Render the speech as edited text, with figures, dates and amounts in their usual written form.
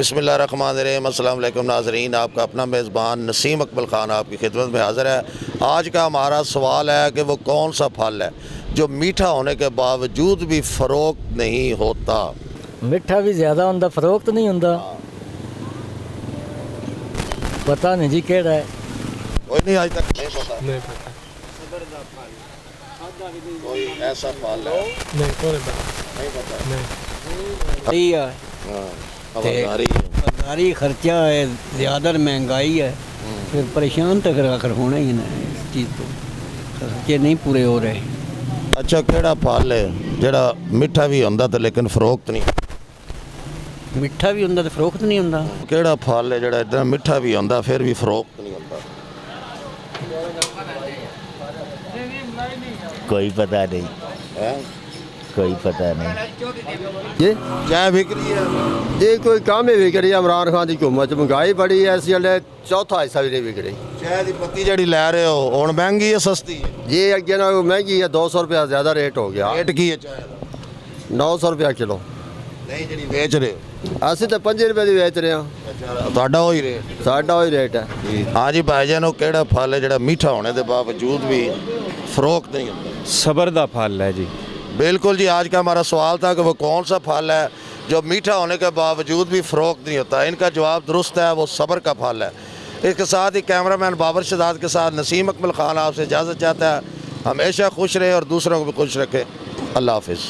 बिस्मिल्लाहिर्रहमानिर्रहीम। अस्सलाम वालेकुम नाज़रीन, आपका अपना मेज़बान नसीम अकबल ख़ान आपकी खिदमत में हाज़िर है। आज का हमारा सवाल है कि वो कौन सा फल है जो मीठा होने के बावजूद भी फ़रोख्त नहीं होता। मिठा भी ज़्यादा होंदा, फरोख्त नहीं होंदा। पता नहीं जी केड़ा है। कोई नहीं, आज तक नहीं पता। नहीं पता। कोई ऐसा फल है नहीं कौन पता। नहीं पता। नहीं सही है, खबरदारी बाजारी खर्चा है, ज़्यादा महंगाई है, फिर परेशान तो आखिर होना ही ना इस चीज़ तो, खर्चे नहीं पूरे हो रहे। अच्छा, केड़ा फल है जेड़ा मिठा भी होंदा ते लेकिन फ़रोख्त नहीं? मिठा भी होंदा तो फरोख्त नहीं होंदा। केड़ा फल है जेड़ा इतना मिठा भी होंदा फिर भी फ़रोख्त नहीं होंदा? कोई पता नहीं, है कोई पता नहीं। ये चाय बिक रही है? ये कोई काम ही विक रही है। इमरान खान की हुकूमत महंगाई बड़ी है, इस वेले चौथा हिस्सा भी नहीं विक रही। चाय की पत्ती जड़ी लै रहे हो हुण महंगी है सस्ती है? ये अगे ना महंगी है, 200 रुपया ज़्यादा रेट हो गया। रेट की है चाय दा? 900 रुपया किलो। नहीं जी बेच रहे हो? असं तो 5 रुपये की बेच रहे हैं, अच्छा, ਤੁਹਾਡਾ ਉਹੀ ਰੇਟ? साढ़ा वही रेट है। हाँ जी भाईजान, वो केड़ा फल है जेड़ा मीठा होने के बावजूद भी फ़रोख्त नहीं होता? सबर दा फल है जी। बिल्कुल जी, आज का हमारा सवाल था कि वो कौन सा फल है जो मीठा होने के बावजूद भी फ़रोख्त नहीं होता। इनका जवाब दुरुस्त है, वो सब्र का फल है। इसके साथ ही कैमरामैन बाबर शहजाद के साथ नसीम अकमल ख़ान आपसे इजाज़त चाहता है। हमेशा खुश रहे और दूसरों को भी खुश रखे। अल्लाह हाफ़िज़।